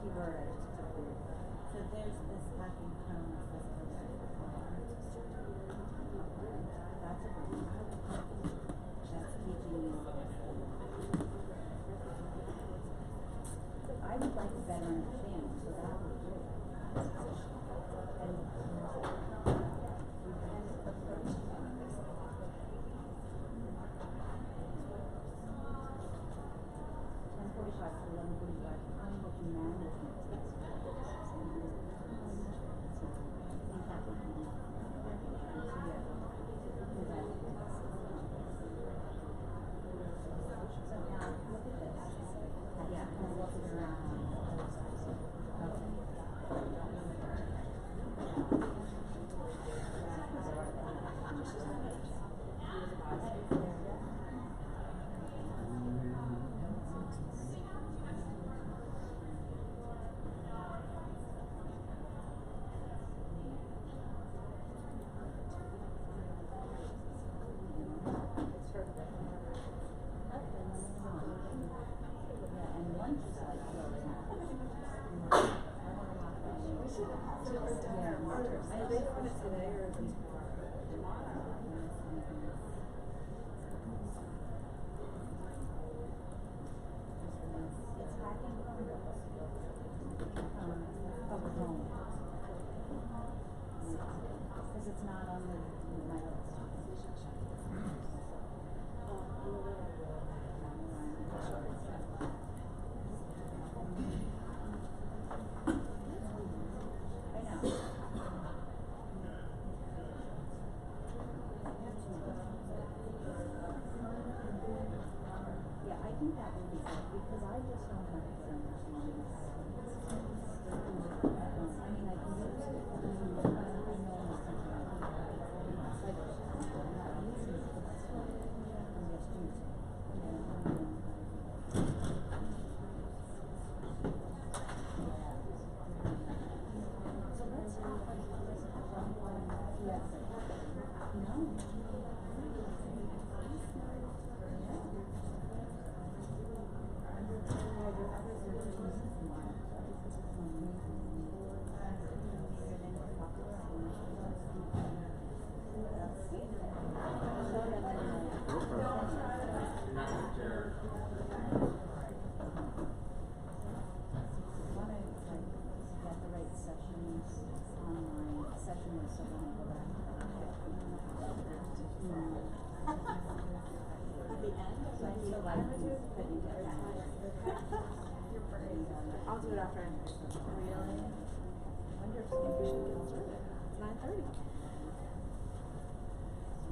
keyboard. So there's this hacking cone that says that's a good one. That's teaching you. I would like to better understand, so that would be good. And 10:45 to 11:45. I'm looking management. Because it's not on my list. Yeah, I think that would be good because I just don't have it so much money. I mean, I can use it. I know I'm not using it, but that's fine. I'm just using it. So let's talk like yes. No. I'll do it after I finish. Really? Wonderful. It's 9:30.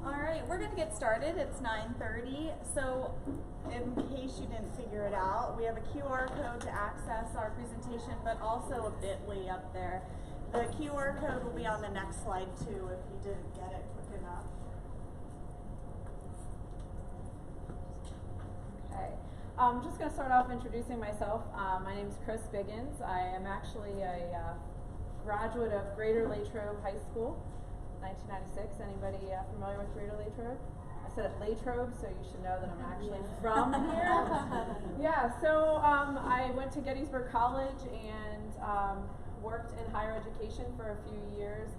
Alright, we're going to get started. It's 9:30. So, in case you didn't figure it out, we have a QR code to access our presentation, but also a bit.ly up there. The QR code will be on the next slide too if you didn't get it quick enough. Okay. I'm just going to start off introducing myself. My name is Chris Biggins. I am actually a graduate of Greater Latrobe High School, 1996. Anybody familiar with Greater Latrobe? I said it Latrobe, so you should know that I'm actually from here. Yeah, so I went to Gettysburg College and worked in higher education for a few years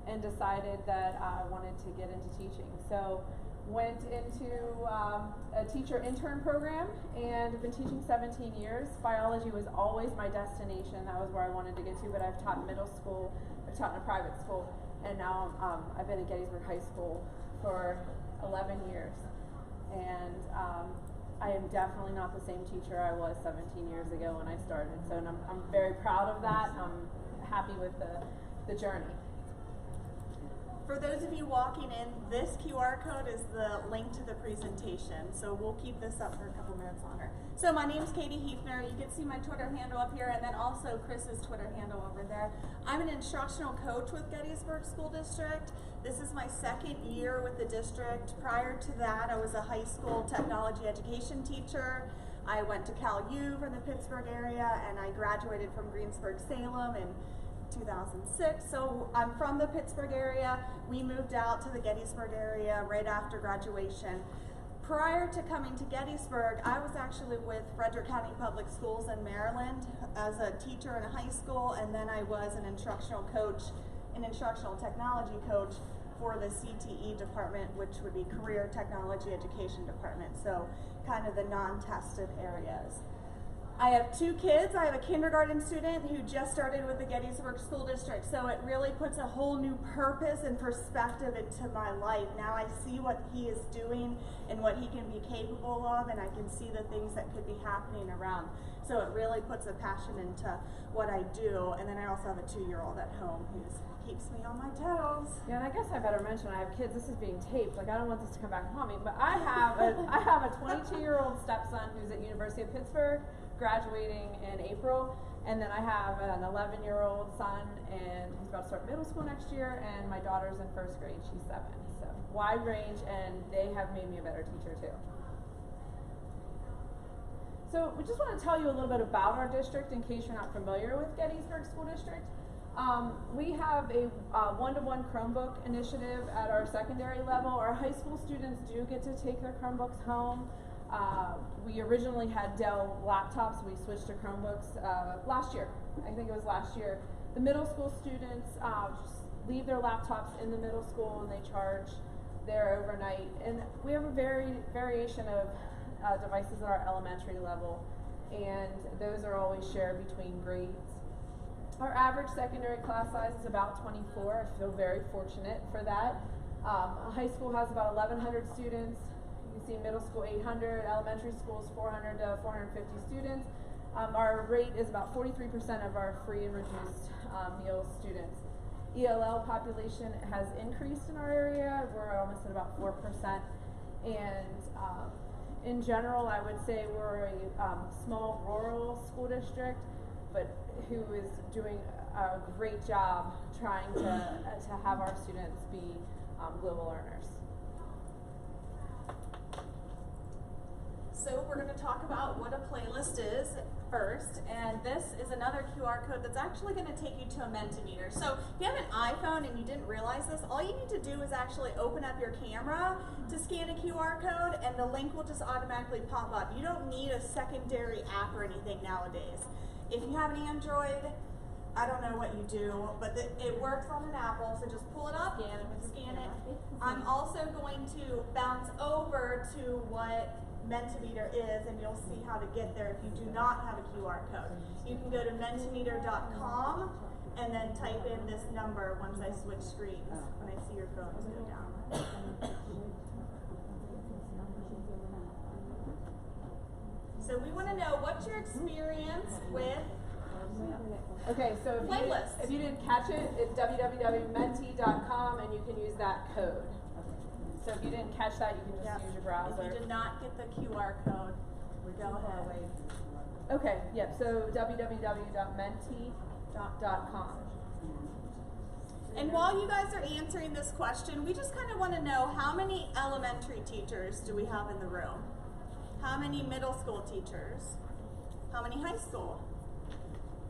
and decided that I wanted to get into teaching. So went into a teacher intern program and have been teaching 17 years. Biology was always my destination. That was where I wanted to get to, but I've taught in middle school, I've taught in a private school, and now I've been at Gettysburg High School for 11 years. And I am definitely not the same teacher I was 17 years ago when I started. So I'm very proud of that. I'm happy with the journey. For those of you walking in, this QR code is the link to the presentation. So we'll keep this up for a couple minutes longer. So my name's Katie Hefner. You can see my Twitter handle up here and then also Chris's Twitter handle over there. I'm an instructional coach with Gettysburg School District. This is my second year with the district. Prior to that, I was a high school technology education teacher. I went to Cal U from the Pittsburgh area and I graduated from Greensburg-Salem in 2006. So I'm from the Pittsburgh area. We moved out to the Gettysburg area right after graduation. prior to coming to Gettysburg, I was actually with Frederick County Public Schools in Maryland as a teacher in a high school, and then I was an instructional coach, an instructional technology coach for the CTE department, which would be Career Technology Education Department, so kind of the non-tested areas. I have 2 kids. I have a kindergarten student who just started with the Gettysburg School District, so it really puts a whole new purpose and perspective into my life. Now I see what he is doing and what he can be capable of, and I can see the things that could be happening around. So it really puts a passion into what I do. And then I also have a 2-year-old at home who keeps me on my toes. Yeah, and I guess I better mention I have kids. This is being taped. Like, I don't want this to come back and haunt me, but I have a 22-year-old stepson who's at University of Pittsburgh, graduating in April, and then I have an 11-year-old son, and he's about to start middle school next year, and my daughter's in 1st grade. She's 7. So wide range, and they have made me a better teacher too. So we just want to tell you a little bit about our district in case you're not familiar with Gettysburg School District. We have a one-to-one Chromebook initiative at our secondary level. Our high school students do get to take their Chromebooks home. We originally had Dell laptops. We switched to Chromebooks last year. I think it was last year. The middle school students just leave their laptops in the middle school and they charge there overnight. And we have a variation of devices at our elementary level, and those are always shared between grades. Our average secondary class size is about 24. I feel very fortunate for that. High school has about 1,100 students. You can see middle school 800, elementary schools 400 to 450 students. Our rate is about 43% of our free and reduced meal students. ELL population has increased in our area. We're almost at about 4%. And in general, I would say we're a small rural school district, but who is doing a great job trying to have our students be global learners. So we're going to talk about what a playlist is first, and this is another QR code that's actually going to take you to a Mentimeter. So if you have an iPhone and you didn't realize this, all you need to do is actually open up your camera to scan a QR code, and the link will just automatically pop up. You don't need a secondary app or anything nowadays. If you have an Android, I don't know what you do, but it works on an Apple, so just pull it up, scan it. I'm also going to bounce over to what Mentimeter is, and you'll see how to get there if you do not have a QR code. You can go to mentimeter.com and then type in this number once I switch screens, when I see your phones go down. So we want to know what's your experience with Okay, so if you didn't catch it, it's www.menti.com, and you can use that code. So if you didn't catch that, you can just use your browser. If you did not get the QR code, go ahead. Okay, yep, so www.menti.com. And while you guys are answering this question, we just kind of want to know, how many elementary teachers do we have in the room? How many middle school teachers? How many high school?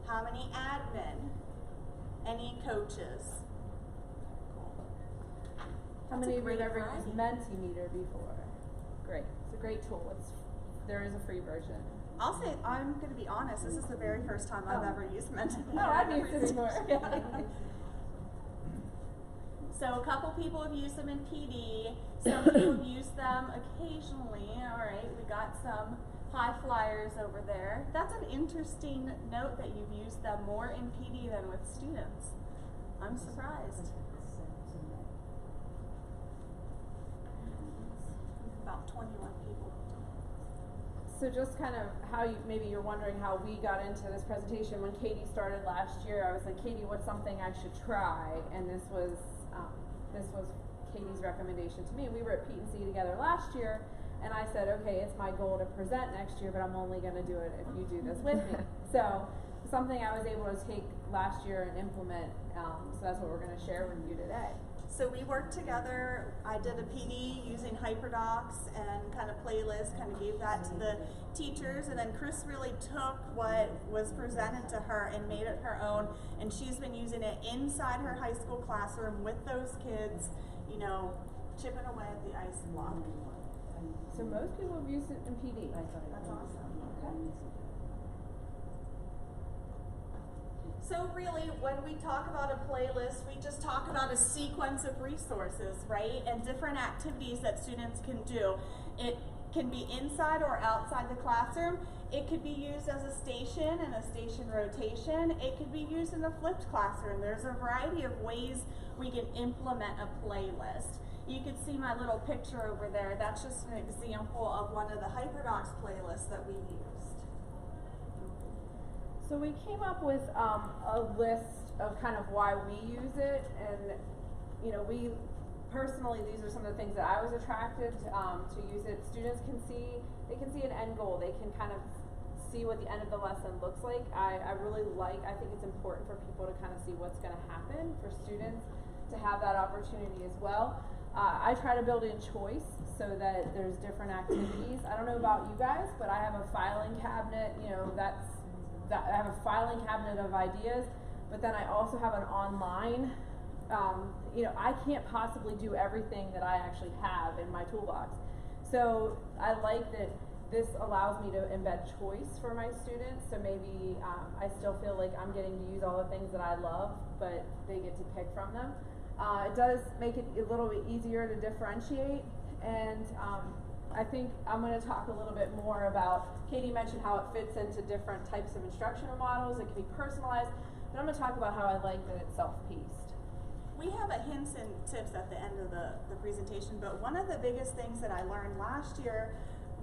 How many admin? Any coaches? How many of you have ever used Mentimeter before? Great. It's a great tool. There is a free version. I'll say, I'm going to be honest, this is the very first time I've ever used Mentimeter. Oh, I've used it before. So a couple people have used them in PD. Some people have used them occasionally. All right, we got some high flyers over there. That's an interesting note that you've used them more in PD than with students. I'm surprised. About 21 people. So just kind of how maybe you're wondering how we got into this presentation. When Katie started last year, I was like, Katie, what's something I should try? And this was Katie's recommendation to me. We were at P&C together last year, and I said, okay, it's my goal to present next year, but I'm only going to do it if you do this with me. So something I was able to take last year and implement, so that's what we're going to share with you today. So we worked together. I did a PD using Hyperdocs and kind of playlist, kind of gave that to the teachers, and then Chris really took what was presented to her and made it her own, and she's been using it inside her high school classroom with those kids, you know, chipping away at the ice block. So most people have used it in PD. I thought it That's was. awesome. Okay. So really, when we talk about a playlist, we just talk about a sequence of resources, right? And different activities that students can do. It can be inside or outside the classroom. It could be used as a station and a station rotation. It could be used in a flipped classroom. There's a variety of ways we can implement a playlist. You can see my little picture over there. That's just an example of one of the Hyperdocs playlists that we used. So we came up with a list of kind of why we use it, and you know, we personally, these are some of the things that I was attracted to use it. Students can see, they can see an end goal. They can kind of see what the end of the lesson looks like. I think it's important for people to kind of see what's going to happen, for students to have that opportunity as well. I try to build in choice so that there's different activities. I don't know about you guys, but I have a filing cabinet, you know, I have a filing cabinet of ideas, but then I also have an online, you know, I can't possibly do everything that I actually have in my toolbox. So I like that this allows me to embed choice for my students, so maybe I still feel like I'm getting to use all the things that I love, but they get to pick from them. It does make it a little bit easier to differentiate, and I think I'm going to talk a little bit more about, Katie mentioned how it fits into different types of instructional models. It can be personalized, but I'm going to talk about how I like that it's self-paced. We have a hints and tips at the end of the presentation, but one of the biggest things that I learned last year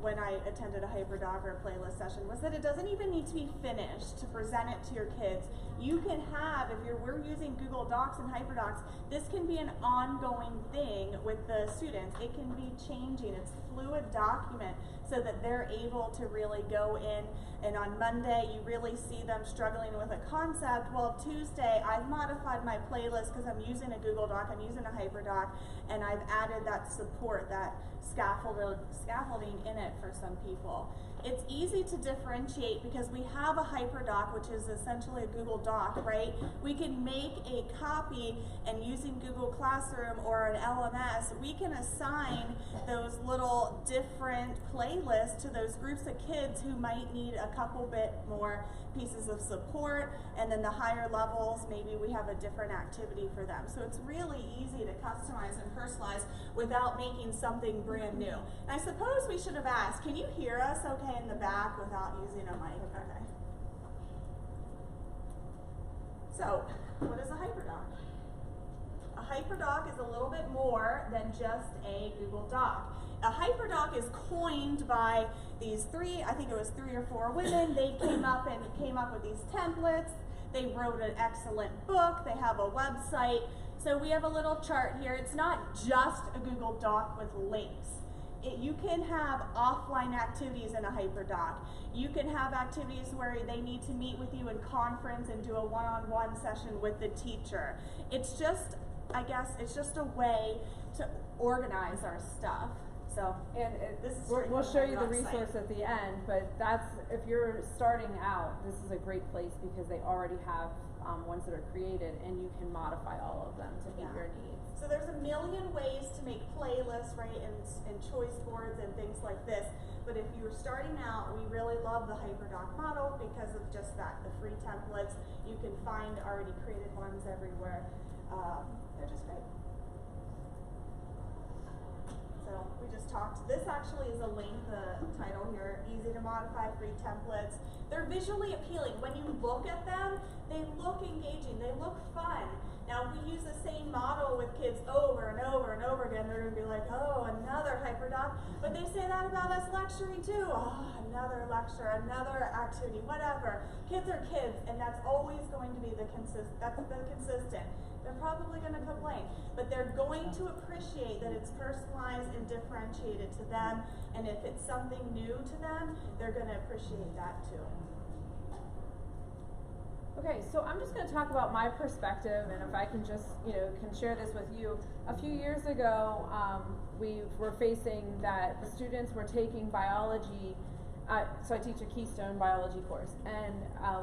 when I attended a Hyperdoc or a playlist session was that it doesn't even need to be finished to present it to your kids. You can have, if we're using Google Docs and Hyperdocs, this can be an ongoing thing with the students. It can be changing. It's a fluid document so that they're able to really go in, and on Monday you really see them struggling with a concept. Well, Tuesday I've modified my playlist because I'm using a Google Doc, I'm using a Hyperdoc, and I've added that support, that scaffolding in it for some people. It's easy to differentiate because we have a Hyperdoc, which is essentially a Google Doc, right? We can make a copy, and using Google Classroom or an LMS, we can assign those little different playlists to those groups of kids who might need a couple bit more pieces of support, and then the higher levels, maybe we have a different activity for them. So it's really easy to customize and personalize without making something brand new. And I suppose we should have asked, can you hear us okay in the back without using a mic? Okay. So, what is a Hyperdoc? A Hyperdoc is a little bit more than just a Google Doc. A Hyperdoc is coined by these three or four women. They came up with these templates. They wrote an excellent book. They have a website. So we have a little chart here. It's not just a Google Doc with links. You can have offline activities in a Hyperdoc. You can have activities where they need to meet with you in conference and do a one-on-one session with the teacher. It's just, I guess, it's just a way to organize our stuff. So, and we'll show you the resource at the end, but that's, if you're starting out, this is a great place because they already have ones that are created, and you can modify all of them to meet your needs. So there's a million ways to make playlists, right, and choice boards and things like this. But if you're starting out, we really love the Hyperdoc model because of just that, the free templates. You can find already created ones everywhere. They're just great. So we just talked, this actually is a link, the title here, easy to modify, free templates. They're visually appealing. When you look at them, they look engaging, they look fun. Now, if we use the same model with kids over and over and over again, they're gonna be like, oh, another Hyperdoc. But they say that about us lecturing too. Oh, another lecture, another activity, whatever. Kids are kids, and that's always going to be the consistent. They're probably going to complain, but they're going to appreciate that it's personalized and differentiated to them, and if it's something new to them, they're going to appreciate that too. Okay, so I'm just going to talk about my perspective, and if I can just, can share this with you. A few years ago, we were facing that the students were taking biology. So I teach a Keystone biology course, and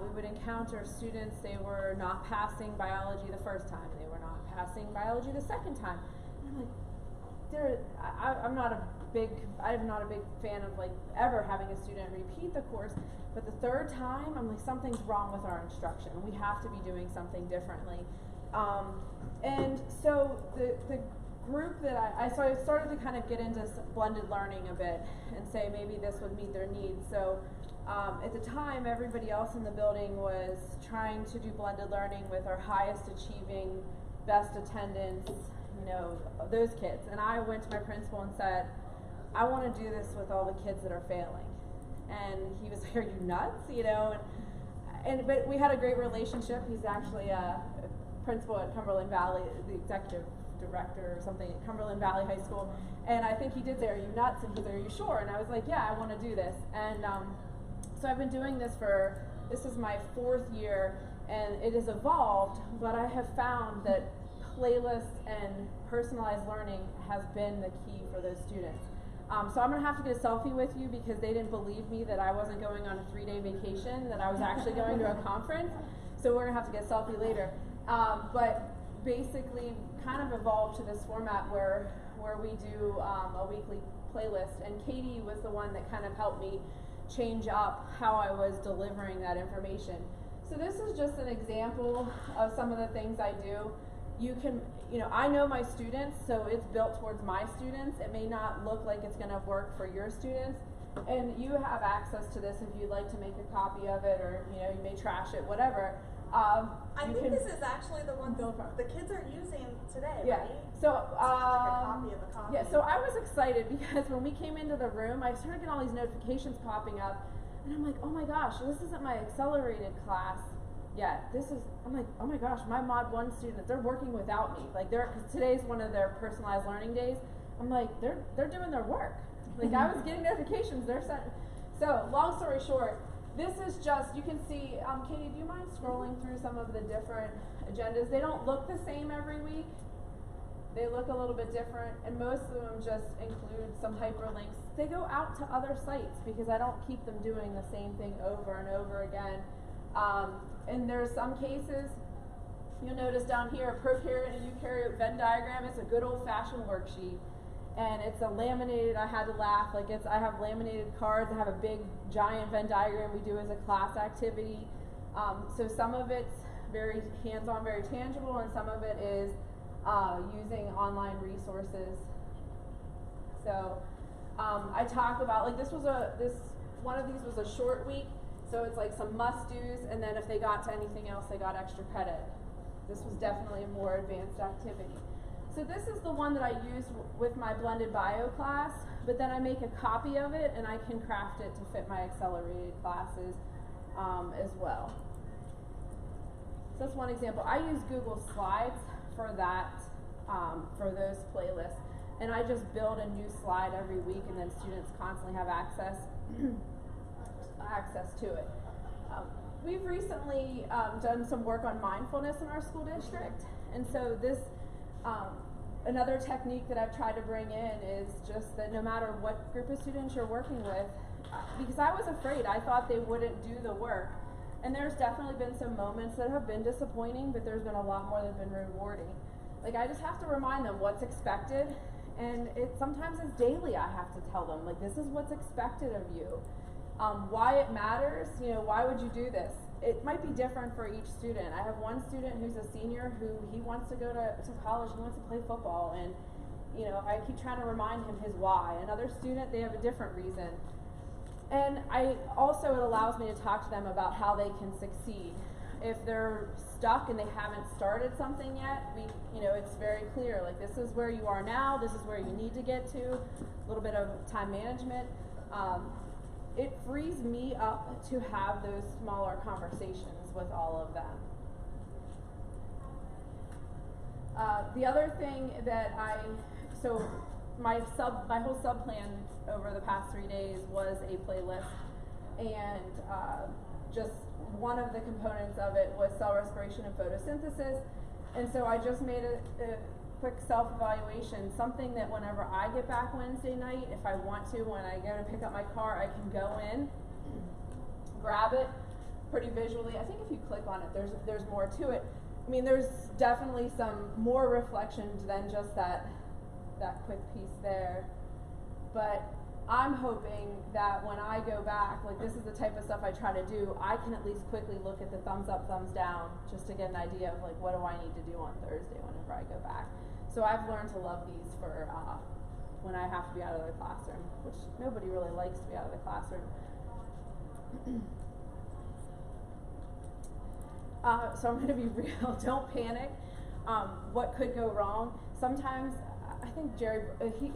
we would encounter students, they were not passing biology the first time, they were not passing biology the second time. And I'm like, I'm not a I'm not a big fan of like ever having a student repeat the course, but the third time, I'm like, something's wrong with our instruction. We have to be doing something differently. And so the group that I started to kind of get into blended learning a bit and say maybe this would meet their needs. So at the time, everybody else in the building was trying to do blended learning with our highest achieving, best attendance, you know, those kids. And I went to my principal and said, I want to do this with all the kids that are failing. And he was like, are you nuts? You know, but we had a great relationship. He's actually a principal at Cumberland Valley, the executive director or something at Cumberland Valley High School. And I think he did say, are you nuts? And he's like, are you sure? And I was like, yeah, I want to do this. And so I've been doing this this is my 4th year, and it has evolved, but I have found that playlists and personalized learning has been the key for those students. So I'm going to have to get a selfie with you because they didn't believe me that I wasn't going on a 3-day vacation, that I was actually going to a conference. So we're going to have to get a selfie later. But basically kind of evolved to this format where we do a weekly playlist. And Katie was the one that kind of helped me change up how I was delivering that information. So this is just an example of some of the things I do. I know my students, so it's built towards my students. It may not look like it's going to work for your students, and you have access to this if you'd like to make a copy of it, or you may trash it, whatever. I think this is actually the one the kids are using today, yeah. Right? So, like a copy of a copy. yeah, so I was excited because when we came into the room, I started getting all these notifications popping up, and I'm like, oh my gosh, this isn't my accelerated class yet. I'm like, oh my gosh, my Mod 1 students, they're working without me. Like, because today's one of their personalized learning days. I'm like, they're doing their work. Like, I was getting notifications, so long story short, this is just, you can see, Katie, do you mind scrolling through some of the different agendas? They don't look the same every week. They look a little bit different, and most of them just include some hyperlinks. They go out to other sites because I don't keep them doing the same thing over and over again. And there's some cases, you'll notice down here, a prokaryote and eukaryote Venn diagram. It's a good old-fashioned worksheet. And it's a laminated, I had to laugh, I have laminated cards, I have a big giant Venn diagram we do as a class activity. So some of it's very hands-on, very tangible, and some of it is using online resources. So I talk about, one of these was a short week, so it's like some must-dos, and then if they got to anything else, they got extra credit. This was definitely a more advanced activity. So this is the one that I use with my blended bio class, but then I make a copy of it and I can craft it to fit my accelerated classes as well. So that's one example. I use Google Slides for that, for those playlists, and I just build a new slide every week, and then students constantly have access to it. We've recently done some work on mindfulness in our school district, and so this another technique that I've tried to bring in is just that no matter what group of students you're working with, because I was afraid, I thought they wouldn't do the work, and there's definitely been some moments that have been disappointing, but there's been a lot more that have been rewarding. Like, I just have to remind them what's expected, and sometimes it's daily. I have to tell them, like, this is what's expected of you. Why it matters, why would you do this? It might be different for each student. I have one student who's a senior who he wants to go to college, he wants to play football, and I keep trying to remind him his why. Another student, they have a different reason. And it allows me to talk to them about how they can succeed. If they're stuck and they haven't started something yet, it's very clear, like, this is where you are now, this is where you need to get to, a little bit of time management. It frees me up to have those smaller conversations with all of them. The other thing that my whole sub plan over the past 3 days was a playlist, and just one of the components of it was cell respiration and photosynthesis, and so I just made a quick self-evaluation, something that whenever I get back Wednesday night, if I want to, when I go to pick up my car, I can go in, grab it pretty visually. I think if you click on it, there's more to it. I mean, there's definitely some more reflections than just that quick piece there. but I'm hoping that when I go back, like this is the type of stuff I try to do, I can at least quickly look at the thumbs up, thumbs down, just to get an idea of like what do I need to do on Thursday whenever I go back. So I've learned to love these for when I have to be out of the classroom, which nobody really likes to be out of the classroom. So I'm going to be real. Don't panic. What could go wrong? Sometimes I think Jerry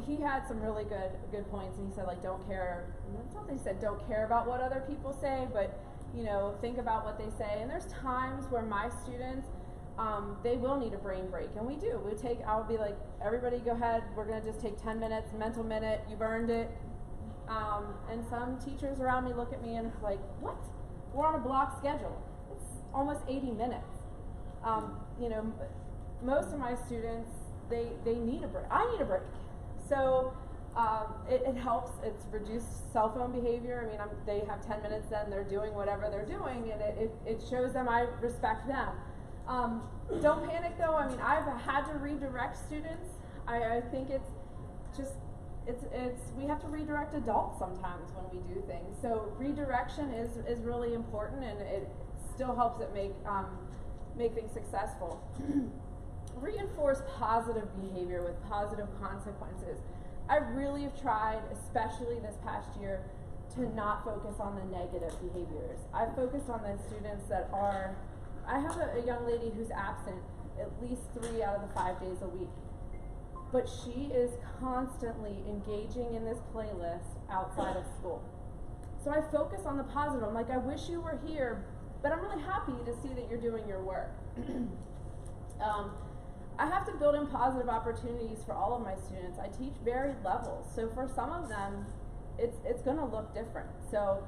he had some really good points, and he said like don't care. It's not that he said don't care about what other people say, but you know think about what they say. And there's times where my students they will need a brain break, and we do. I'll be like everybody go ahead. We're going to just take 10 minutes, mental minute. You've earned it. And some teachers around me look at me and like what? We're on a block schedule. Almost 80 minutes. You know, most of my students, they need a break. I need a break. So it helps. It's reduced cell phone behavior. I mean, they have 10 minutes then, they're doing whatever they're doing, and it shows them I respect them. Don't panic though. I mean, I've had to redirect students. I think it's just, we have to redirect adults sometimes when we do things. So redirection is really important, and it still helps it make things successful. Reinforce positive behavior with positive consequences. I really have tried, especially this past year, to not focus on the negative behaviors. I've focused on the students that are, I have a young lady who's absent at least 3 out of the 5 days a week. But she is constantly engaging in this playlist outside of school. So I focus on the positive. I'm like, I wish you were here, but I'm really happy to see that you're doing your work. I have to build in positive opportunities for all of my students. I teach varied levels, so for some of them, it's going to look different. So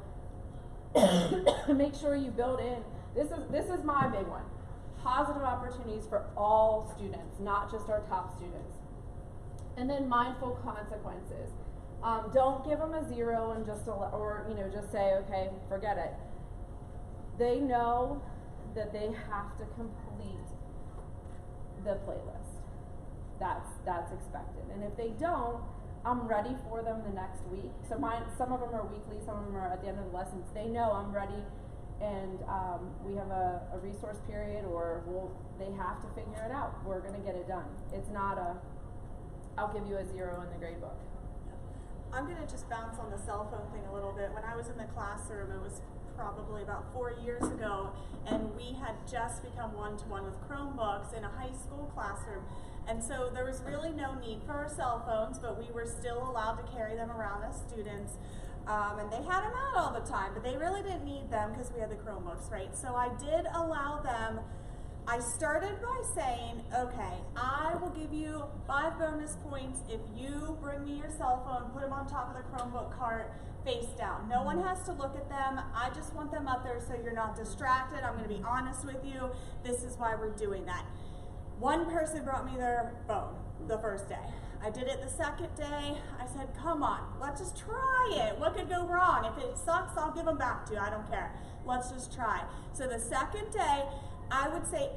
make sure you build in. This is my big one. Positive opportunities for all students, not just our top students. And then mindful consequences. Don't give them a 0 and just say okay, forget it. They know that they have to complete the playlist. That's expected. And if they don't, I'm ready for them the next week. So some of them are weekly, some of them are at the end of the lessons. They know I'm ready, and we have a resource period, or they have to figure it out. We're going to get it done. It's not I'll give you a 0 in the grade book. I'm going to just bounce on the cell phone thing a little bit. When I was in the classroom, it was probably about 4 years ago, and we had just become one-to-one with Chromebooks in a high school classroom. And so there was really no need for our cell phones, but we were still allowed to carry them around as students. And they had them out all the time, but they really didn't need them because we had the Chromebooks, right? So I did allow them. I started by saying, okay, I will give you 5 bonus points if you bring me your cell phone, put them on top of the Chromebook cart, face down. No one has to look at them. I just want them up there so you're not distracted. I'm going to be honest with you. This is why we're doing that. One person brought me their phone the first day. I did it the second day. I said, come on, let's just try it. What could go wrong? If it sucks, I'll give them back to you. I don't care. Let's just try. So the second day, I would say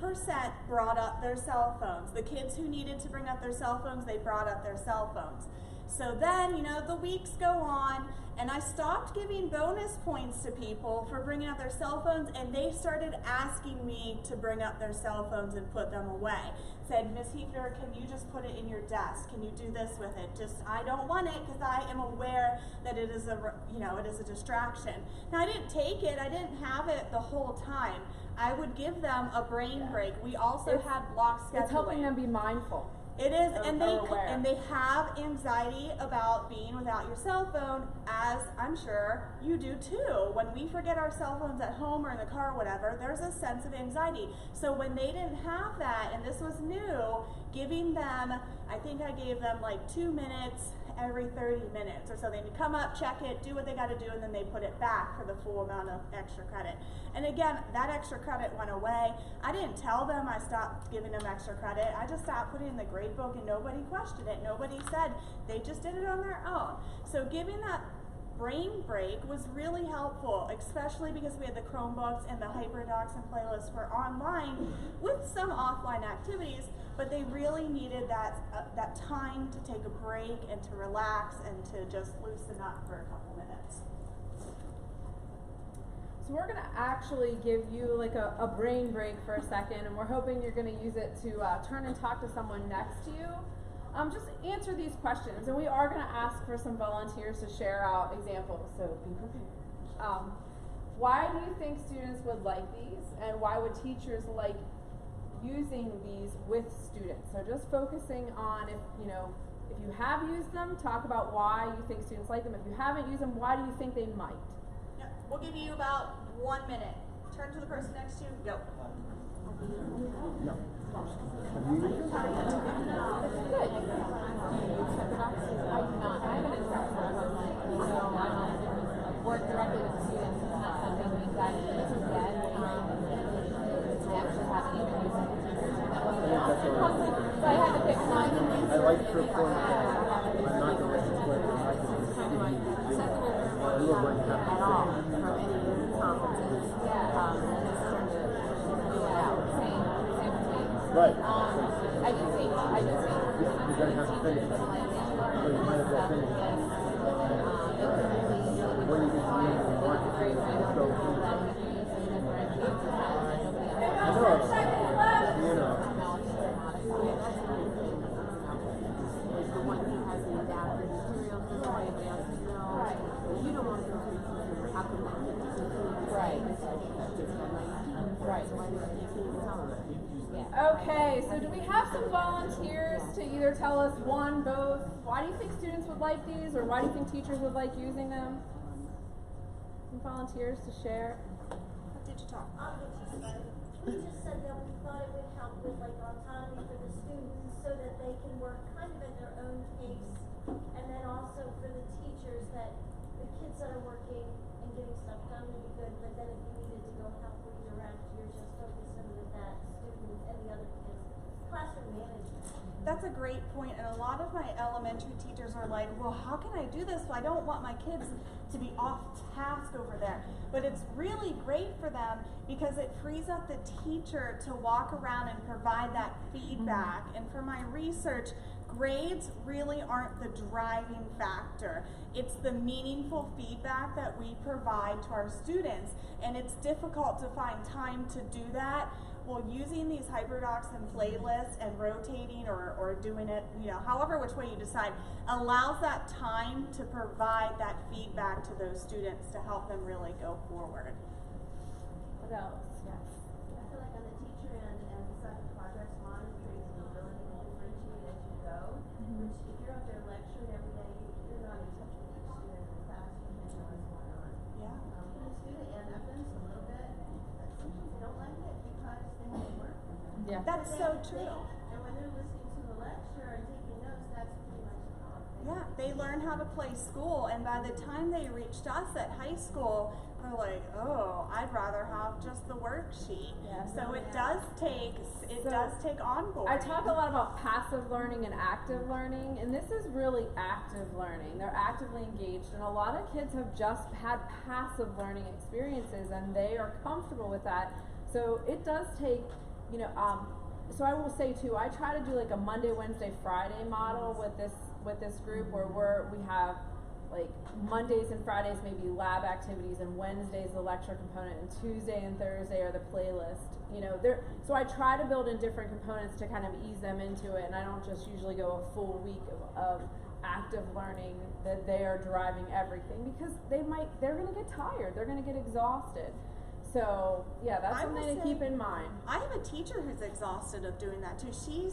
80% brought up their cell phones. The kids who needed to bring up their cell phones, they brought up their cell phones. So then, the weeks go on, and I stopped giving bonus points to people for bringing up their cell phones, and they started asking me to bring up their cell phones and put them away. Said, Miss Hefner, can you just put it in your desk? Can you do this with it? I don't want it because I am aware that it is a distraction. Now, I didn't take it. I didn't have it the whole time. I would give them a brain break. We also had block scheduling. It's helping them be mindful. It is, and they have anxiety about being without your cell phone, as I'm sure you do too. When we forget our cell phones at home or in the car or whatever, there's a sense of anxiety. So when they didn't have that, and this was new, giving them, I think I gave them like 2 minutes every 30 minutes or so. They would come up, check it, do what they got to do, and then they put it back for the full amount of extra credit. And again, that extra credit went away. I didn't tell them I stopped giving them extra credit. I just stopped putting it in the grade book, and nobody questioned it. Nobody said. They just did it on their own. So giving that brain break was really helpful, especially because we had the Chromebooks and the Hyperdocs and playlists for online with some offline activities, but they really needed that time to take a break and to relax and to just loosen up for a couple minutes. So we're gonna actually give you like a brain break for a second, and we're hoping you're gonna use it to turn and talk to someone next to you. Just answer these questions, and we are gonna ask for some volunteers to share out examples, so be prepared. Why do you think students would like these, and why would teachers like using these with students? So just focusing on if you have used them, talk about why you think students like them. If you haven't used them, why do you think they might? Yep. We'll give you about 1 minute. Turn to the person next to you. Go. No. Good. Do you use Hyperdocs? I do not. I haven't interacted with them. So I don't work directly with students. It's not something we dive into yet. I actually haven't even used it. So I had to pick one. I like to report. I'm not the best player. I can just give you a little one at all from any conferences. Right. I do think You're going to have to finish it. So you might as well finish it. When you get to the end of the market, so I know. The one who has the adaptive materials for the way they have to know. Right. You don't want to go through the how can that be? Right. Right. So why do you tell them? Yeah. Okay, so do we have some volunteers to either tell us one, both? Why do you think students would like these, or why do you think teachers would like using them? Some volunteers to share. What did you talk about? We just said that we thought it would help with like autonomy for the students so that they can work kind of at their own pace, and then also for the teachers that the kids that are working and getting stuff done would be good, but then if you needed to go help redirect, you're just focusing with that student and the other kids. Classroom management. That's a great point, and a lot of my elementary teachers are like, well, how can I do this? I don't want my kids to be off task over there. But it's really great for them because it frees up the teacher to walk around and provide that feedback. And for my research, grades really aren't the driving factor. It's the meaningful feedback that we provide to our students, and it's difficult to find time to do that. Well, using these Hyperdocs and playlists and rotating or doing it, however which way you decide, allows that time to provide that feedback to those students to help them really go forward. What else? Yes. I feel like on the teacher end and besides progress monitoring and the ability to differentiate as you go, which if you're up there lecturing every day, you're not in touch with each student in the class, you can't know what's going on. Yeah. For the student end, I've done this a little bit, but sometimes they don't like it because they haven't worked. Yeah. That's so true. And when they're listening to the lecture and taking notes, that's pretty much all. Yeah, they learn how to play school, and by the time they reached us at high school, they're like, oh, I'd rather have just the worksheet. Yeah. So it does take onboarding. I talk a lot about passive learning and active learning, and this is really active learning. They're actively engaged, and a lot of kids have just had passive learning experiences, and they are comfortable with that. So it does take, so I will say too, I try to do like a Monday, Wednesday, Friday model with this group where we have like Mondays and Fridays maybe lab activities, and Wednesdays the lecture component, and Tuesday and Thursday are the playlist. So I try to build in different components to kind of ease them into it, and I don't just usually go a full week of active learning that they are driving everything, because they're gonna get tired, they're gonna get exhausted. So yeah, that's something to keep in mind. I have a teacher who's exhausted of doing that too. She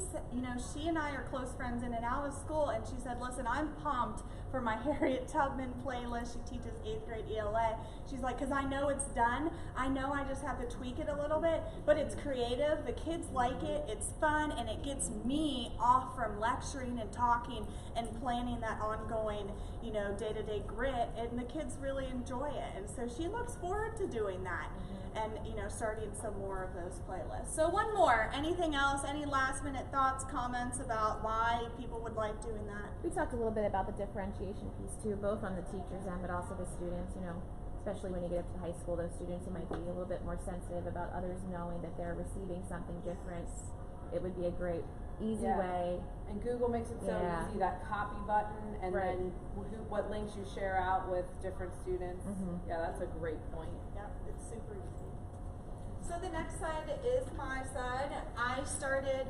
and I are close friends in and out of school, and she said, listen, I'm pumped for my Harriet Tubman playlist. She teaches 8th grade ELA. She's like, because I know it's done. I know I just have to tweak it a little bit, but it's creative. The kids like it. It's fun, and it gets me off from lecturing and talking and planning that ongoing, day-to-day grit, and the kids really enjoy it. And so she looks forward to doing that. and starting some more of those playlists. So one more, anything else, any last minute thoughts, comments about why people would like doing that? We talked a little bit about the differentiation piece too, both on the teachers' end, but also the students, especially when you get up to high school, those students who might be a little bit more sensitive about others knowing that they're receiving something different. It would be a great, easy way. And Google makes it so easy, that copy button, and then what links you share out with different students. Yeah, that's a great point. Yep, it's super easy. So the next side is my side. I started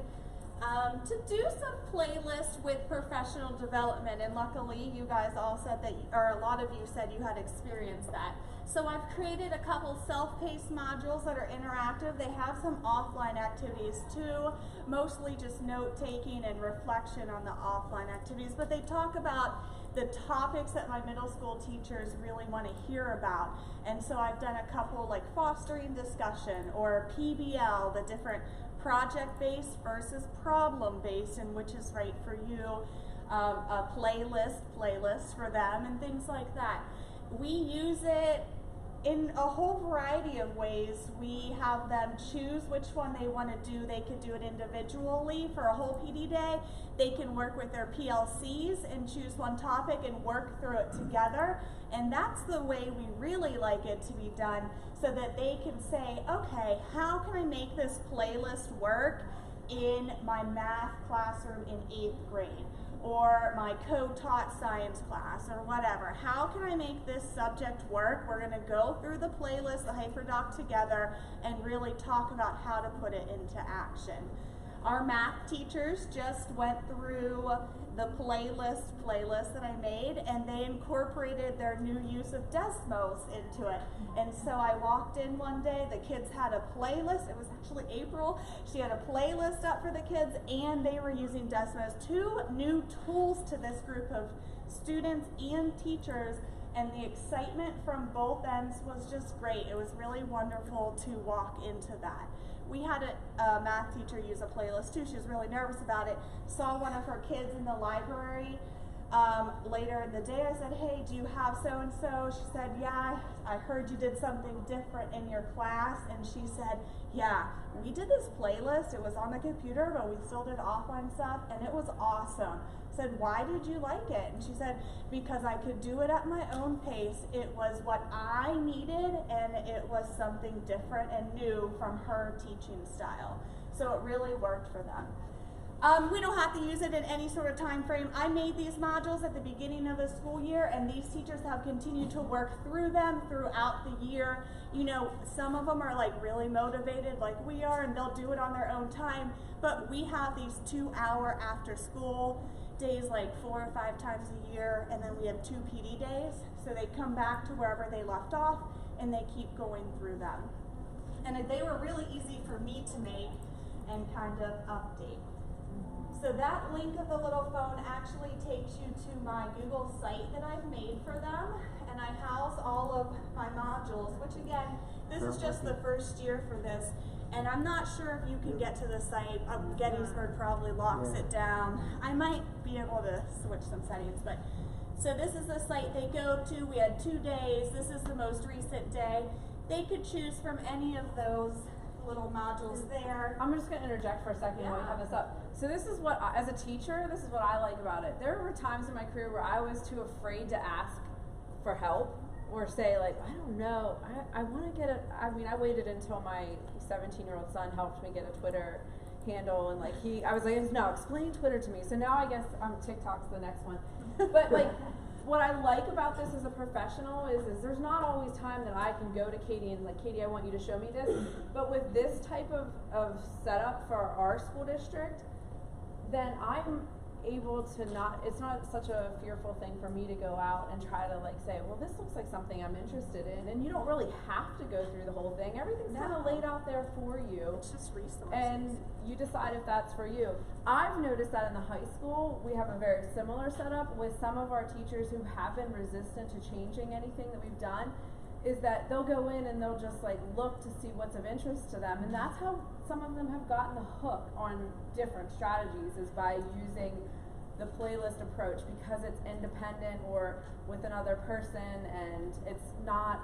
to do some playlists with professional development, and luckily you guys all said that, or a lot of you said you had experienced that. So I've created a couple self-paced modules that are interactive. They have some offline activities too, mostly just note-taking and reflection on the offline activities, but they talk about the topics that my middle school teachers really want to hear about. And so I've done a couple like fostering discussion or PBL, the different project-based versus problem-based, and which is right for you, a playlist for them, and things like that. We use it in a whole variety of ways. We have them choose which one they want to do. They could do it individually for a whole PD day. They can work with their PLCs and choose one topic and work through it together. And that's the way we really like it to be done, so that they can say, okay, how can I make this playlist work in my math classroom in 8th grade? Or my co-taught science class, or whatever. How can I make this subject work? We're going to go through the playlist, the Hyperdoc together, and really talk about how to put it into action. Our math teachers just went through the playlist that I made, and they incorporated their new use of Desmos into it. And so I walked in one day, the kids had a playlist. It was actually April. She had a playlist up for the kids, and they were using Desmos, 2 new tools to this group of students and teachers, and the excitement from both ends was just great. It was really wonderful to walk into that. We had a math teacher use a playlist too. She was really nervous about it. Saw one of her kids in the library later in the day. I said, hey, do you have so-and-so? She said, yeah, I heard you did something different in your class. And she said, yeah, we did this playlist. It was on the computer, but we still did offline stuff, and it was awesome. I said, why did you like it? And she said, because I could do it at my own pace. It was what I needed, and it was something different and new from her teaching style. So it really worked for them. We don't have to use it in any sort of time frame. I made these modules at the beginning of the school year, and these teachers have continued to work through them throughout the year. Some of them are like really motivated like we are, and they'll do it on their own time, but we have these 2-hour after school days like 4 or 5 times a year, and then we have 2 PD days, so they come back to wherever they left off and they keep going through them. And they were really easy for me to make and kind of update. So that link of the little phone actually takes you to my Google site that I've made for them, and I house all of my modules, which again, this is just the first year for this. And I'm not sure if you can get to the site. Gettysburg probably locks it down. I might be able to switch some settings, but so this is the site they go to. We had 2 days. This is the most recent day. They could choose from any of those little modules there. I'm just going to interject for a second while we have this up. So this is what, as a teacher, this is what I like about it. There were times in my career where I was too afraid to ask for help or say like, I don't know, I want to get it. I mean, I waited until my 17-year-old son helped me get a Twitter handle, and like I was like, no, explain Twitter to me. So now I guess TikTok's the next one. But like, what I like about this as a professional is there's not always time that I can go to Katie and like, Katie, I want you to show me this. But with this type of setup for our school district, then I'm able to it's not such a fearful thing for me to go out and try to like say, well, this looks like something I'm interested in, and you don't really have to go through the whole thing. Everything's kind of laid out there for you. It's just resources. And you decide if that's for you. I've noticed that in the high school, we have a very similar setup with some of our teachers who have been resistant to changing anything that we've done, is that they'll go in and they'll just like look to see what's of interest to them, and that's how some of them have gotten the hook on different strategies, is by using the playlist approach, because it's independent or with another person, and it's not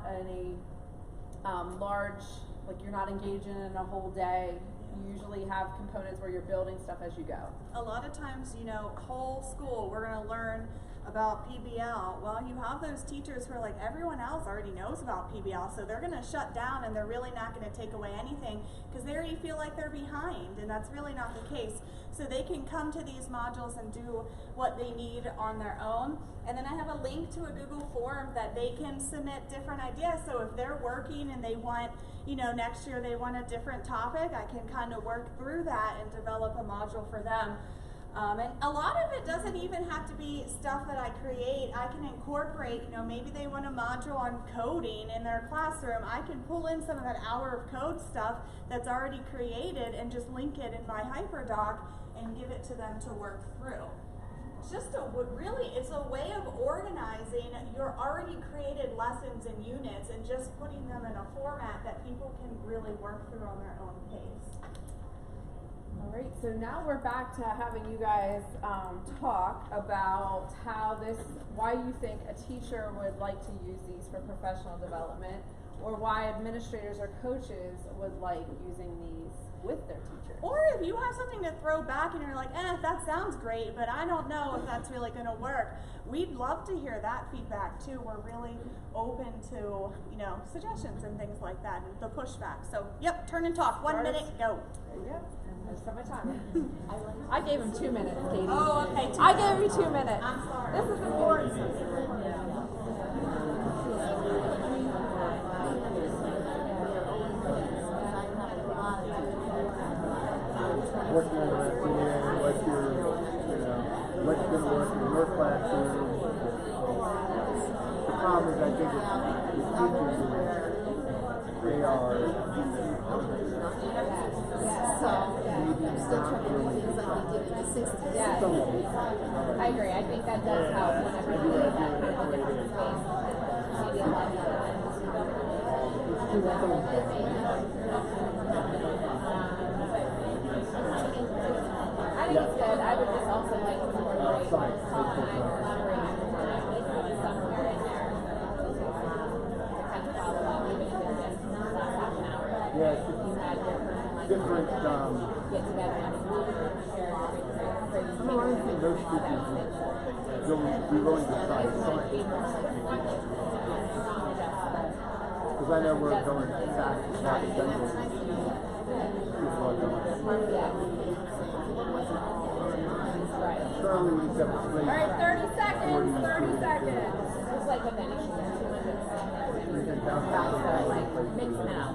large, like you're not engaging in a whole day. You usually have components where you're building stuff as you go. A lot of times, you know, whole school, we're going to learn about PBL. Well, you have those teachers who are like, everyone else already knows about PBL, so they're going to shut down and they're really not going to take away anything because they already feel like they're behind, and that's really not the case. So they can come to these modules and do what they need on their own. And then I have a link to a Google form that they can submit different ideas. So if they're working and they want, you know, next year they want a different topic, I can kind of work through that and develop a module for them. And a lot of it doesn't even have to be stuff that I create. I can incorporate, you know, maybe they want a module on coding in their classroom. I can pull in some of that hour of code stuff that's already created and just link it in my Hyperdoc and give it to them to work through. It's just it's a way of organizing your already created lessons and units and just putting them in a format that people can really work through on their own pace. All right, so now we're back to having you guys talk about why you think a teacher would like to use these for professional development, or why administrators or coaches would like using these with their teachers. Or if you have something to throw back and you're like, that sounds great, but I don't know if that's really going to work. We'd love to hear that feedback too. We're really open to, you know, suggestions and things like that, and the pushback. So, yep, turn and talk. 1 minute, go. There you go. There's so much time. I gave him 2 minutes, Katie. Oh, okay. I gave you 2 minutes. I'm sorry. This is important. What's going on at the end, what's going to work in your classroom. The problem is, I think, with teachers, they are I agree. I think that does help whenever you do that in a different space. Maybe a lot of I think it's good. I would just also like to incorporate collaboration somewhere in there to kind of follow up, even if it's just not half an hour. Yes, You had your person different, get together and share no, I think those teachers will be willing to try science. Because I know we're going back to central. People are going. Surely we just have to sleep. All right, 30 seconds, 30 seconds. It's like with any shooter, mix them out.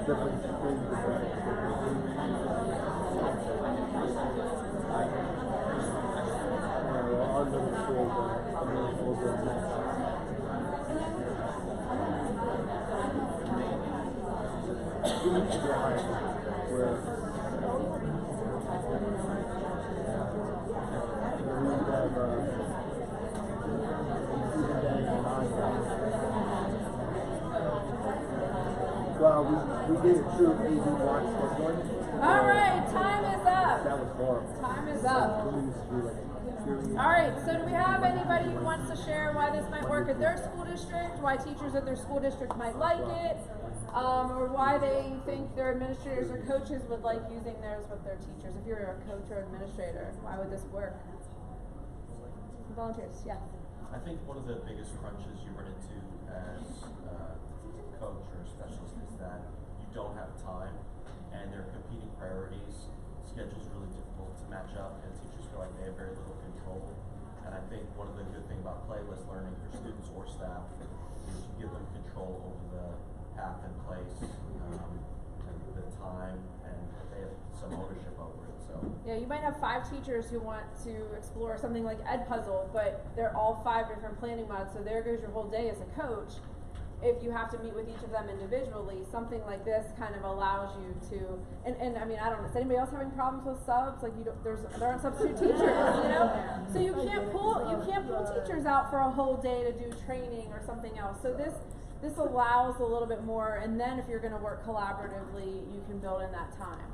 Different things. Our middle school, Well, we did a true AV watch this one. All right, time is up. That was horrible. Time is up. We used to do like All right, so do we have anybody who wants to share why this might work at their school district, why teachers at their school district might like it, or why they think their administrators or coaches would like using theirs with their teachers? If you're a coach or administrator, why would this work? Volunteers, yeah. I think one of the biggest crunches you run into as a coach or a specialist is that you don't have time and there are competing priorities. Schedule's really difficult to match up and teachers feel like they have very little control. And I think one of the good things about playlist learning for students or staff is you give them control over the path and place, and the time, and they have some ownership over it. So Yeah, you might have 5 teachers who want to explore something like Edpuzzle, but they're all 5 different planning mods, so there goes your whole day as a coach. If you have to meet with each of them individually, something like this kind of allows you to, and I mean, I don't know, is anybody else having problems with subs? Like there aren't substitute teachers, you know? So you can't pull teachers out for a whole day to do training or something else. So this allows a little bit more, and then if you're gonna work collaboratively, you can build in that time.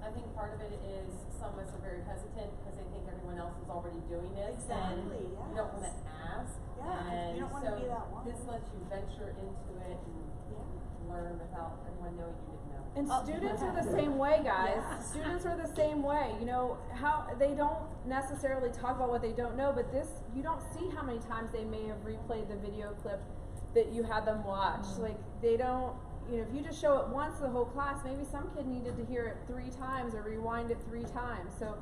I think part of it is some of us are very hesitant because they think everyone else is already doing this. Exactly, And you don't want to ask. Yeah, 'cause And you don't wanna so be that one. this lets you venture into it and learn without anyone knowing you didn't know. And Oh. students are the same way, guys. Yeah. Students are the same way. You know, how they don't necessarily talk about what they don't know, but this, you don't see how many times they may have replayed the video clip that you had them watch. Like, they don't, you know, if you just show it once to the whole class, maybe some kid needed to hear it 3 times or rewind it 3 times. So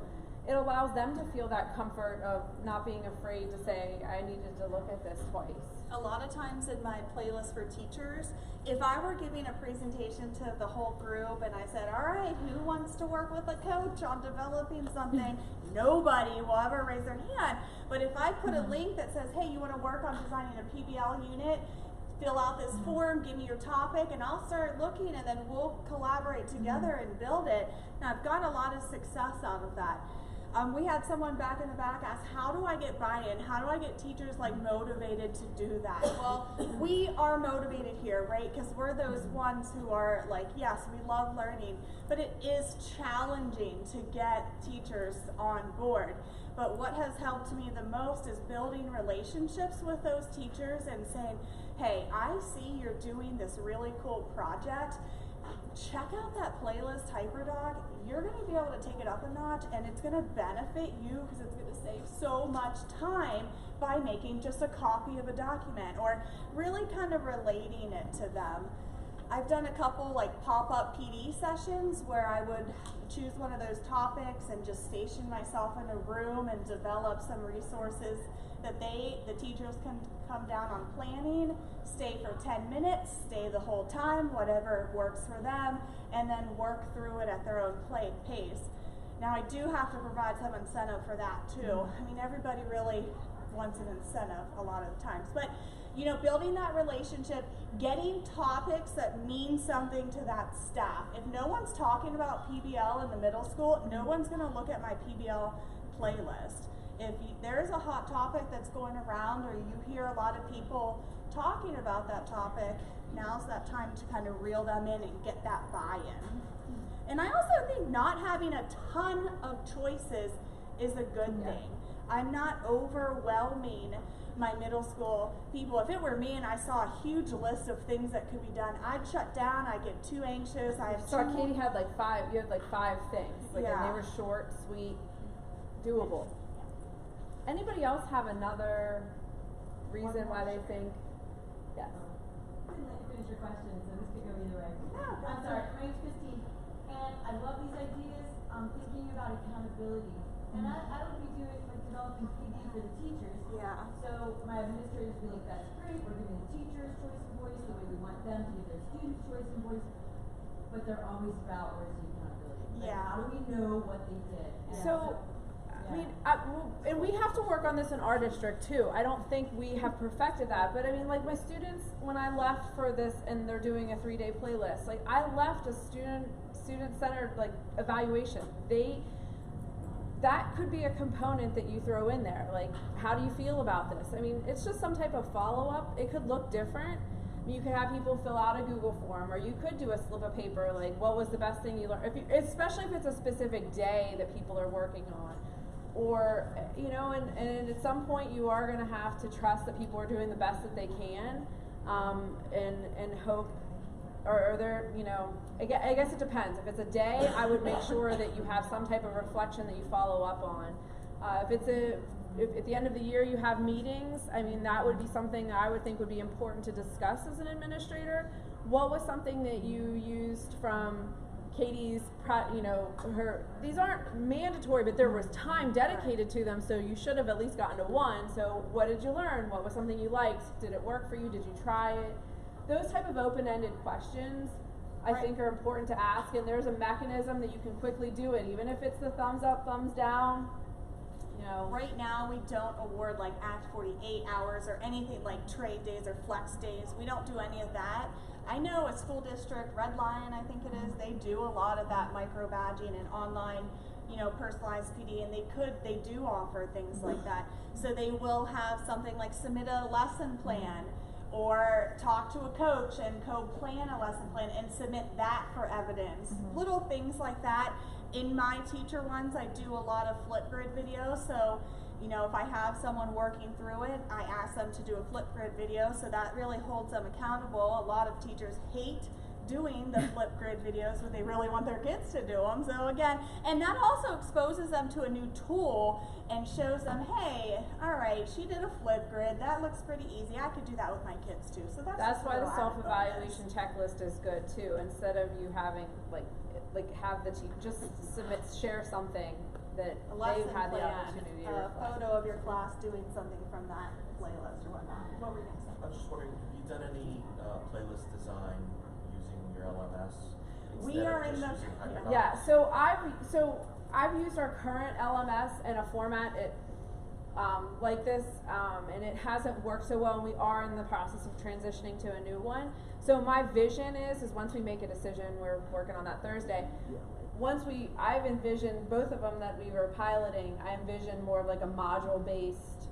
it allows them to feel that comfort of not being afraid to say, I needed to look at this twice. A lot of times in my playlist for teachers, if I were giving a presentation to the whole group and I said, all right, who wants to work with a coach on developing something? Nobody will ever raise their hand. But if I put a link that says, hey, you want to work on designing a PBL unit, fill out this form, give me your topic, and I'll start looking, and then we'll collaborate together and build it. Now, I've got a lot of success out of that. We had someone back in the back ask, how do I get buy-in? How do I get teachers like motivated to do that? Well, we are motivated here, right? Because we're those ones who are like, yes, we love learning, but it is challenging to get teachers on board. But what has helped me the most is building relationships with those teachers and saying, hey, I see you're doing this really cool project. Check out that playlist, Hyperdoc. You're going to be able to take it up a notch, and it's going to benefit you because it's going to save so much time by making just a copy of a document or really kind of relating it to them. I've done a couple like pop-up PD sessions where I would choose one of those topics and just station myself in a room and develop some resources that the teachers can come down on planning, stay for 10 minutes, stay the whole time, whatever works for them, and then work through it at their own pace. Now I do have to provide some incentive for that too. I mean, everybody really wants an incentive a lot of times, but you know, building that relationship, getting topics that mean something to that staff. If no one's talking about PBL in the middle school, no one's going to look at my PBL playlist. If there's a hot topic that's going around or you hear a lot of people talking about that topic, now's that time to kind of reel them in and get that buy-in. And I also think not having a ton of choices is a good thing. I'm not overwhelming my middle school people. If it were me and I saw a huge list of things that could be done, I'd shut down, I'd get too anxious. I saw Katie had like 5, you had like 5 things. Like, and they were short, sweet, doable. Anybody else have another reason why they think, yes? I didn't let you finish your question, so this could go either way. Yeah. I'm sorry, my name's Christine, and I love these ideas. I'm thinking about accountability. And I would be doing like developing PD for the teachers. Yeah. So my administrators would be like, that's great, we're giving the teachers choice and voice the way we want them to give their students choice and voice. But they're always about where's the accountability. Like, how do we know what they did? And I mean, and we have to work on this in our district too. I don't think we have perfected that, but I mean, like my students, when I left for this and they're doing a 3-day playlist, like I left a student-centered like evaluation. That could be a component that you throw in there. Like, how do you feel about this? I mean, it's just some type of follow-up. It could look different. You could have people fill out a Google form, or you could do a slip of paper, like, what was the best thing you learned? Especially if it's a specific day that people are working on. Or, you know, and at some point you are going to have to trust that people are doing the best that they can, and hope, or they're, you know, I guess it depends. If it's a day, I would make sure that you have some type of reflection that you follow up on. If at the end of the year you have meetings, I mean, that would be something that I would think would be important to discuss as an administrator. What was something that you used from Katie's, you know, these aren't mandatory, but there was time dedicated to them, so you should have at least gotten to one. So what did you learn? What was something you liked? Did it work for you? Did you try it? Those type of open-ended questions I think are important to ask, and there's a mechanism that you can quickly do it, even if it's the thumbs up, thumbs down. You know. Right now, we don't award like Act 48 hours or anything like trade days or flex days. We don't do any of that. I know a school district, Red Lion, I think it is, they do a lot of that micro badging and online, you know, personalized PD, and they do offer things like that. So they will have something like submit a lesson plan, or talk to a coach and co-plan a lesson plan and submit that for evidence. Little things like that. In my teacher ones, I do a lot of Flipgrid videos, so You know, if I have someone working through it, I ask them to do a Flipgrid video, so that really holds them accountable. A lot of teachers hate doing the Flipgrid videos, but they really want their kids to do them. So again, and that also exposes them to a new tool and shows them, hey, all right, she did a Flipgrid. That looks pretty easy. I could do that with my kids too. So That's just a why the little added self-evaluation bonus. checklist is good too. Instead of you having have the just share something that A lesson they've had the plan, opportunity to a reflect. photo of your class doing something from that playlist or whatnot. What were you gonna say? I was just wondering, have you done any playlist design using your LMS? We are in the Yeah, so I've used our current LMS in a format like this, and it hasn't worked so well, and we are in the process of transitioning to a new one. So my vision is once we make a decision, we're working on that Thursday. I've envisioned both of them that we were piloting. I envisioned more of like a module-based,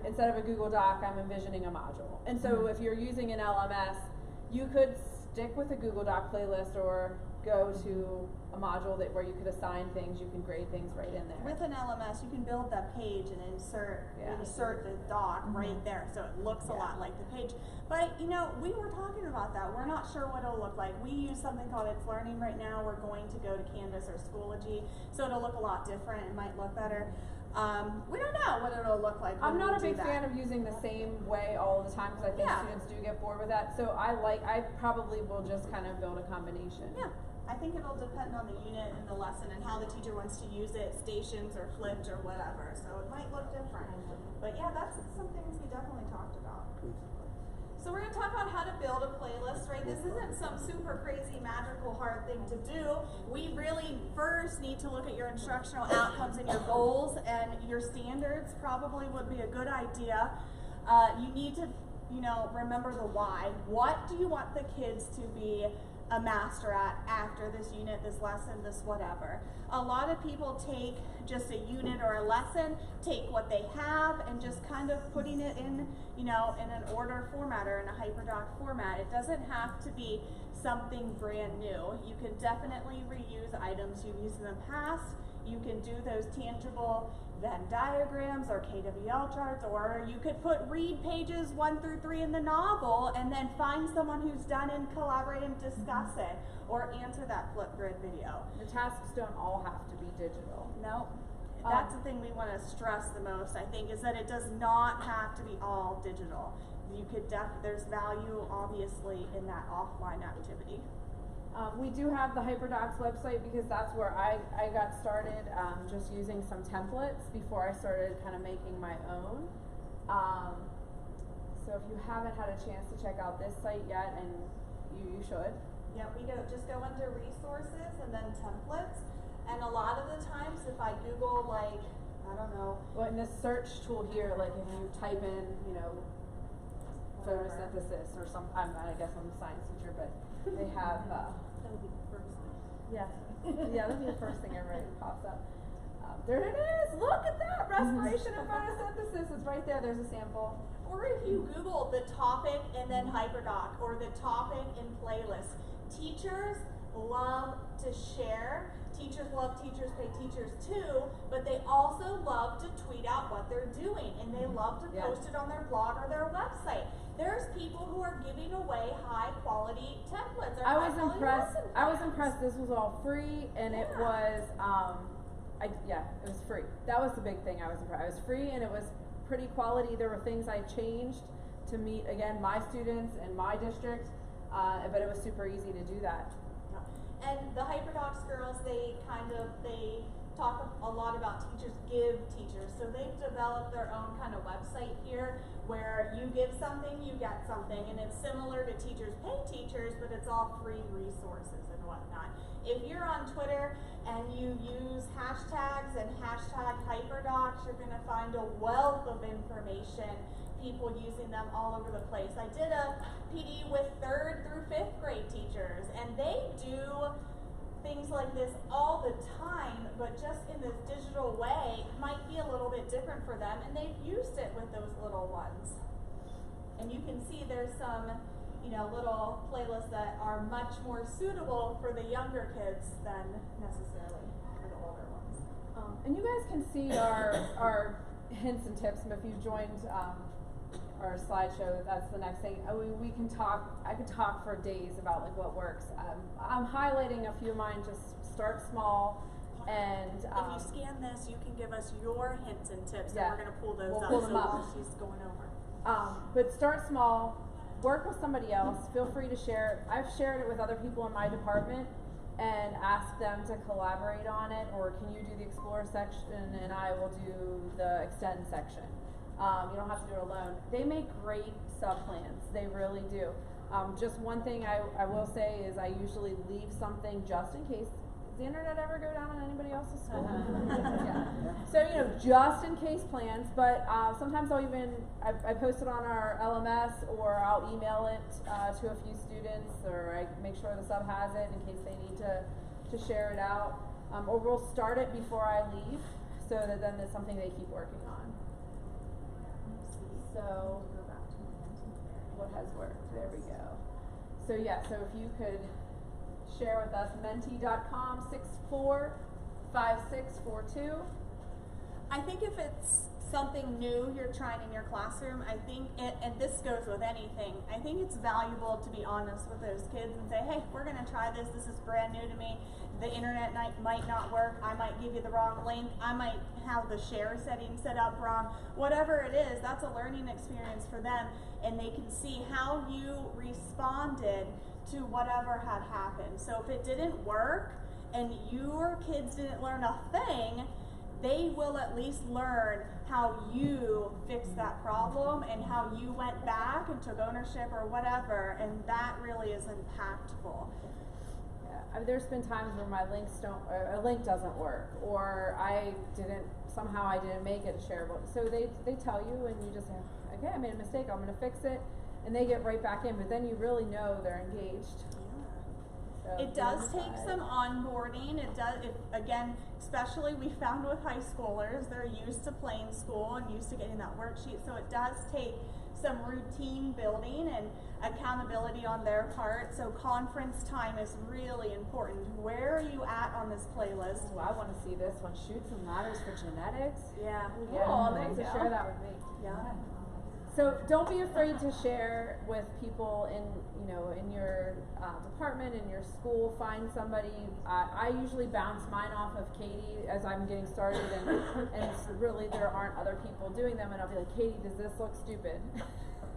instead of a Google Doc, I'm envisioning a module. And so if you're using an LMS, you could stick with a Google Doc playlist or go to a module where you could assign things, you can grade things right in there. With an LMS, you can build that page and insert the doc right there, so it looks a lot like the page. But you know, we were talking about that. We're not sure what it'll look like. We use something called It's Learning right now. We're going to go to Canvas or Schoology, so it'll look a lot different. It might look better. We don't know what it'll look like. I'm when not a we do big that. fan of using the same way all the time because I think students do get bored with that. So I probably will just kind of build a combination. Yeah. I think it'll depend on the unit and the lesson and how the teacher wants to use it, stations or flipped or whatever. So it might look different. But yeah, that's some things we definitely talked about. So we're going to talk about how to build a playlist, right? This isn't some super crazy, magical, hard thing to do. We really first need to look at your instructional outcomes and your goals, and your standards probably would be a good idea. You need to, remember the why. What do you want the kids to be a master at after this unit, this lesson, this whatever? A lot of people take just a unit or a lesson, take what they have and just kind of putting it in, in an order format or in a Hyperdoc format. It doesn't have to be something brand new. You can definitely reuse items you've used in the past. You can do those tangible Venn diagrams or KWL charts, or you could put read pages 1 through 3 in the novel and then find someone who's done and collaborate and discuss it, or answer that Flipgrid video. The tasks don't all have to be digital. No, that's the thing we want to stress the most, I think, is that it does not have to be all digital. You could there's value obviously in that offline activity. We do have the Hyperdocs website because that's where I got started, just using some templates before I started kind of making my own. So if you haven't had a chance to check out this site yet, and you should. Yeah, just go under resources and then templates. And a lot of the times if I Google I don't know. Well, in this search tool here, if you type in, photosynthesis or I guess I'm a science teacher, but they have, That would be the first thing. yeah, that'll be the first thing everybody pops up. There it is, look at that, respiration and photosynthesis, it's right there, there's a sample. Or if you Google the topic and then Hyperdoc, or the topic and playlist, teachers love to share. Teachers love Teachers Pay Teachers too, but they also love to tweet out what they're doing, and they love to post it on their blog or their website. There's people who are giving away high quality templates. Or I was high-quality impressed. lesson I was plans. impressed. This was all free, and it was, it was free. That was the big thing. I was impressed. It was free, and it was pretty quality. There were things I changed to meet again my students and my district, but it was super easy to do that. And the Hyperdocs girls, they talk a lot about teachers give teachers. So they've developed their own kind of website here where you give something, you get something. And it's similar to Teachers Pay Teachers, but it's all free resources and whatnot. If you're on Twitter and you use hashtags and hashtag Hyperdocs, you're going to find a wealth of information, people using them all over the place. I did a PD with 3rd through 5th grade teachers, and they do things like this all the time, but just in this digital way might be a little bit different for them, and they've used it with those little ones. And you can see there's some, little playlists that are much more suitable for the younger kids than necessarily for the older ones. And you guys can see our hints and tips. If you joined our slideshow, that's the next thing. We can talk. I could talk for days about like what works. I'm highlighting a few of mine. Just start small, and If you scan this, you can give us your hints and tips, yeah, and we're going to pull those we'll up. pull So them up. while she's going over. But start small. Work with somebody else. Feel free to share it. I've shared it with other people in my department and asked them to collaborate on it, or can you do the explore section and I will do the extend section. You don't have to do it alone. They make great sub-plans. They really do. Just one thing I will say is I usually leave something just in case. Does the internet ever go down on anybody else's school? Yeah. So, you know, just in case plans, but sometimes I'll even, I post it on our LMS or I'll email it to a few students, or I make sure the sub has it in case they need to share it out. Or we'll start it before I leave so that then it's something they keep working on. So, what has worked? There we go. So yeah, so if you could share with us menti.com 645642. I think if it's something new you're trying in your classroom, I think, and this goes with anything, I think it's valuable to be honest with those kids and say, hey, we're going to try this. This is brand new to me. The internet might not work. I might give you the wrong link. I might have the share setting set up wrong. Whatever it is, that's a learning experience for them, and they can see how you responded to whatever had happened. So if it didn't work and your kids didn't learn a thing, they will at least learn how you fixed that problem and how you went back and took ownership or whatever, and that really is impactful. There's been times where my links a link doesn't work, or somehow I didn't make it shareable. So they tell you, and you just say, okay, I made a mistake, I'm gonna fix it, and they get right back in, but then you really know they're engaged. So it does take some onboarding. It does, again, especially we found with high schoolers, they're used to playing school and used to getting that worksheet, so it does take some routine building and accountability on their part. So conference time is really important. Where are you at on this playlist? Oh, I want to see this one. Shoots and ladders for genetics. Yeah. Yeah, Oh, there you go. Share that with me. Yeah. So don't be afraid to share with people in your department, in your school. Find somebody. I usually bounce mine off of Katie as I'm getting started, and it's really there aren't other people doing them, and I'll be like, Katie, does this look stupid?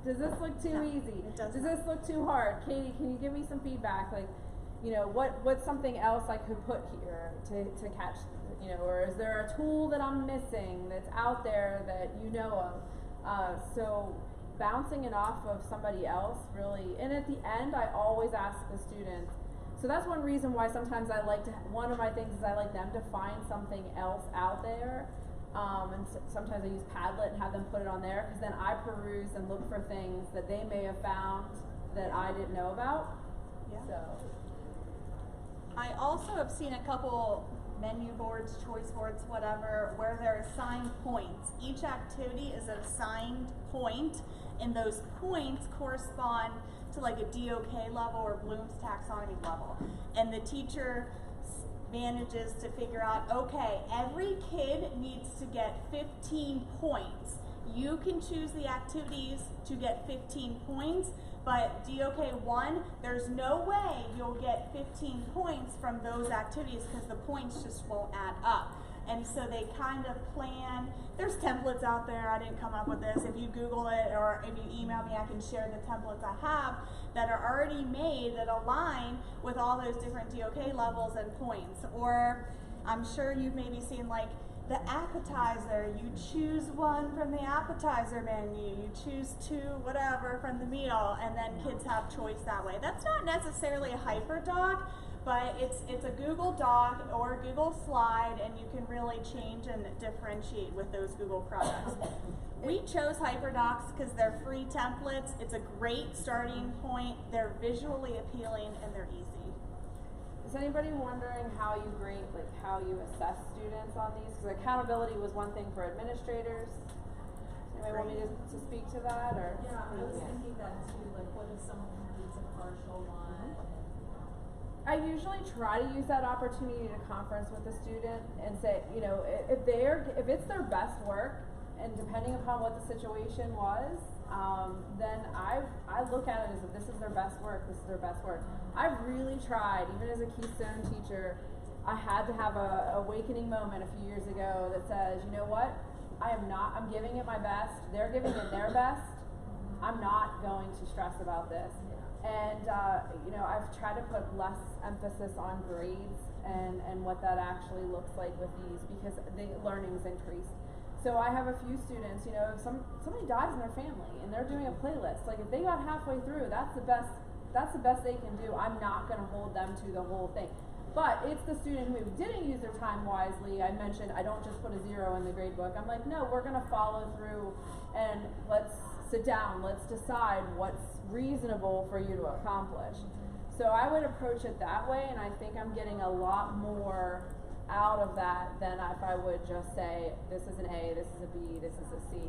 Does this look too easy? Does this look too hard? Katie, can you give me some feedback? Like, what's something else I could put here to catch, or is there a tool that I'm missing that's out there that you know of? So bouncing it off of somebody else really, and at the end I always ask the students, so that's one reason why sometimes one of my things is I like them to find something else out there, and sometimes I use Padlet and have them put it on there, because then I peruse and look for things that they may have found that I didn't know about. Yeah. So I also have seen a couple menu boards, choice boards, whatever, where they're assigned points. Each activity is an assigned point, and those points correspond to like a DOK level or Bloom's taxonomy level. And the teacher manages to figure out, okay, every kid needs to get 15 points. You can choose the activities to get 15 points, but DOK 1, there's no way you'll get 15 points from those activities because the points just won't add up. And so they kind of plan, there's templates out there, I didn't come up with this. If you Google it or if you email me, I can share the templates I have that are already made that align with all those different DOK levels and points. Or I'm sure you've maybe seen like the appetizer, you choose one from the appetizer menu, you choose two, whatever, from the meal, and then kids have choice that way. That's not necessarily a Hyperdoc, but it's a Google Doc or a Google Slide, and you can really change and differentiate with those Google products. We chose Hyperdocs because they're free templates. It's a great starting point. They're visually appealing and they're easy. is anybody wondering how you grade, like how you assess students on these? Because accountability was one thing for administrators. Anybody want me to speak to that, or? Yeah, I was thinking that too, like what if someone needs a partial one? I usually try to use that opportunity to conference with the student and say, if it's their best work and depending upon what the situation was, then I look at it as if this is their best work, this is their best work. I've really tried, even as a Keystone teacher, I had to have a awakening moment a few years ago that says, you know what, I'm giving it my best, they're giving it their best, I'm not going to stress about this. And, you know, I've tried to put less emphasis on grades and what that actually looks like with these, because the learning's increased. So I have a few students, you know, if somebody dies in their family and they're doing a playlist, like if they got halfway through, that's the best they can do. I'm not gonna hold them to the whole thing. But it's the student who didn't use their time wisely. I mentioned I don't just put a 0 in the grade book. I'm like, no, we're gonna follow through and let's sit down, let's decide what's reasonable for you to accomplish. So I would approach it that way, and I think I'm getting a lot more out of that than if I would just say, this is an A, this is a B, this is a C.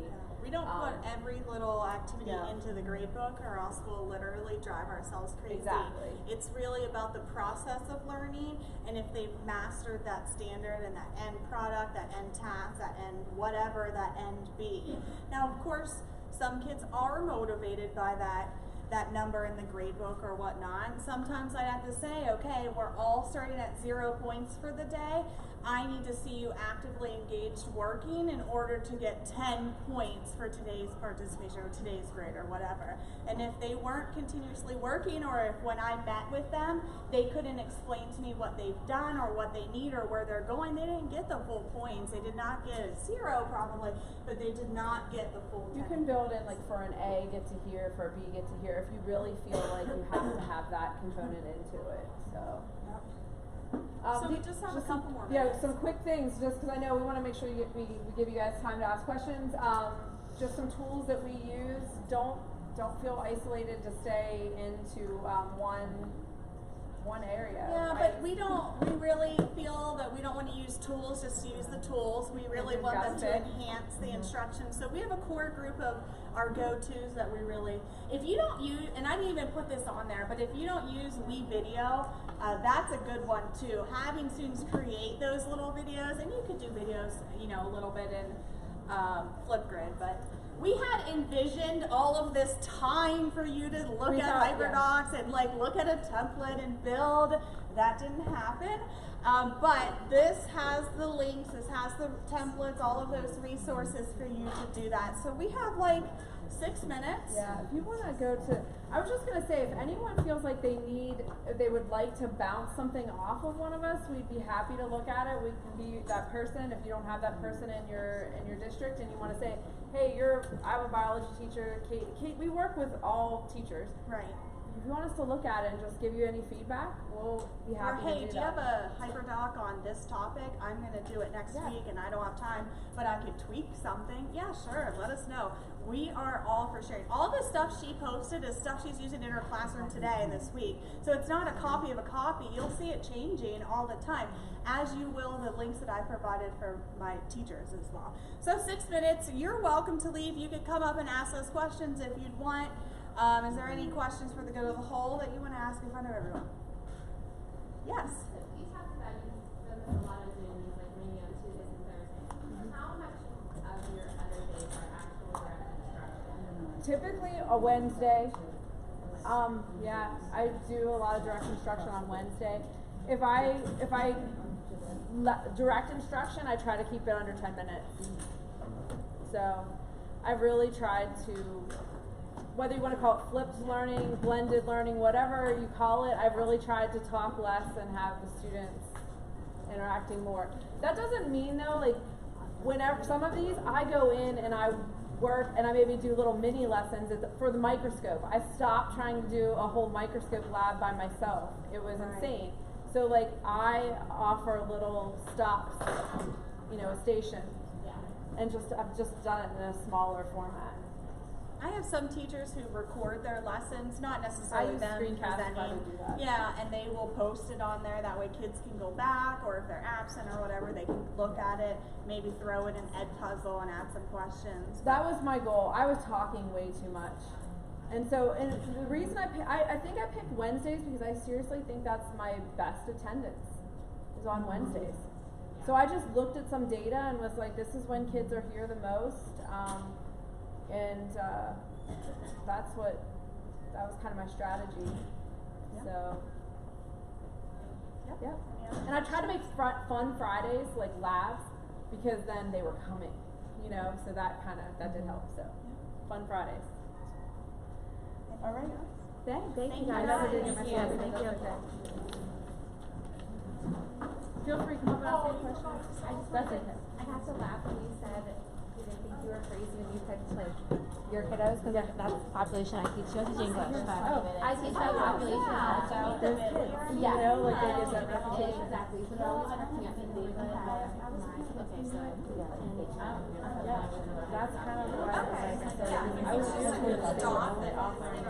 We don't put every little activity into the grade book, or else we'll literally drive ourselves crazy. Exactly. It's really about the process of learning, and if they've mastered that standard and that end product, that end task, that end whatever that end be. Now, of course, some kids are motivated by that number in the grade book or whatnot. And sometimes I have to say, okay, we're all starting at 0 points for the day. I need to see you actively engaged working in order to get 10 points for today's participation or today's grade or whatever. And if they weren't continuously working, or if when I met with them, they couldn't explain to me what they've done or what they need or where they're going, they didn't get the full points. They did not get a 0 probably, but they did not get the full 10. You can build in, like, for an A, get to here, for a B, get to here, if you really feel like you have to have that component into it. So. So we just have a couple more Yeah, minutes. some quick things, just because I know we want to make sure we give you guys time to ask questions. Just some tools that we use. Don't feel isolated to stay into one area. Yeah, right? but we really feel that we don't want to use tools just to use the tools. We really You've want got them to to fit. enhance the instruction. So we have a core group of our go-tos that we really, if you don't use, and I didn't even put this on there, but if you don't use WeVideo, that's a good one too. Having students create those little videos, and you could do videos, you know, a little bit in Flipgrid, but we had envisioned all of this time for you to look at Hyperdocs and like look at a template and build. That didn't happen. But this has the links, this has the templates, all of those resources for you to do that. So we have like 6 minutes. Yeah, if you want to go to, I was just going to say, if anyone feels like they would like to bounce something off of one of us, we'd be happy to look at it. We can be that person. If you don't have that person in your district and you want to say, hey, I'm a biology teacher, Kate, we work with all teachers. Right. If you want us to look at it and just give you any feedback, we'll be happy Or hey, to do do you that. have a Hyperdoc on this topic? I'm going to do it next week and I don't have time, but I could tweak something. Yeah, sure, let us know. We are all for sharing. All the stuff she posted is stuff she's using in her classroom today and this week. So it's not a copy of a copy. You'll see it changing all the time, as you will the links that I provided for my teachers as well. So 6 minutes, you're welcome to leave. You could come up and ask us questions if you'd want. Is there any questions for the good of the whole that you want to ask in front of everyone? Yes? You talked about you done a lot of Zooms, like maybe on Tuesdays and Thursdays. How much of your other days are actual direct instruction? Typically a Wednesday. Yeah, I do a lot of direct instruction on Wednesday. If I direct instruction, I try to keep it under 10 minutes. So I've really tried to, whether you want to call it flipped learning, blended learning, whatever you call it, I've really tried to talk less and have the students interacting more. That doesn't mean though, like, whenever some of these, I go in and I work and I maybe do little mini lessons for the microscope. I stopped trying to do a whole microscope lab by myself. It was insane. So like I offer little stops, a station. And I've just done it in a smaller format. I have some teachers who record their lessons, not necessarily them presenting. Yeah, and they will post it on there. That way kids can go back, or if they're absent or whatever, they can look at it, maybe throw it in Ed Puzzle and add some questions. That was my goal. I was talking way too much. And so, and the reason I think I picked Wednesdays because I seriously think that's my best attendance, is on Wednesdays. So I just looked at some data and was like, this is when kids are here the most. and that was kind of my strategy. Yeah. So. Yep. Yep. Yeah. And I tried to make fun Fridays, like labs, because then they were coming, you know, so that did help. So, fun Fridays. All right. Thanks. Thank you you guys. guys. Thank you. Yes, Thank you. Feel free to come up and ask any questions. That's okay. I have to laugh when you said you didn't think you were crazy when you picked like your kiddos because that's the population I teach. You teach English, but I teach that population also. There's kids, Yeah. you know, like they get that reputation. Exactly. So they're always correcting up in neighborhood. Okay, so Yeah, that's kind of what I was like. I was just going to say, only offering